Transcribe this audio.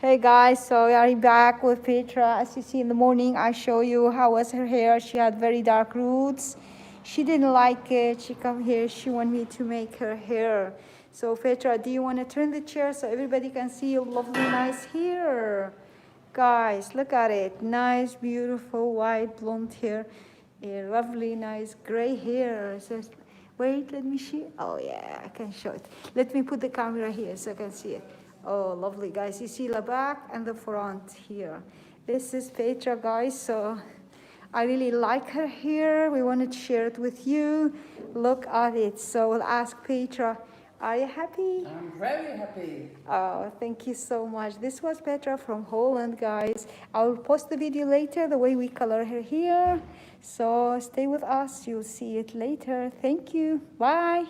Hey guys, so we are back with Petra. As you see in the morning, I show you how was her hair. She had very dark roots. She didn't like it. She come here. She want me to make her hair. So Petra, do you want to turn the chair so everybody can see your lovely, nice hair? Guys, look at it. Nice, beautiful, white, blonde hair. A lovely, nice gray hair. So, wait, let me see. Oh yeah, I can show it. Let me put the camera here so I can see it. Oh, lovely, guys. You see the back and the front here. This is Petra, guys. So I really like her hair. We wanted to share it with you. Look at it. So we'll ask Petra, are you happy? I'm very happy. Oh, thank you so much. This was Petra from Holland, guys. I will post the video later, the way we color her hair. So stay with us. You'll see it later. Thank you. Bye.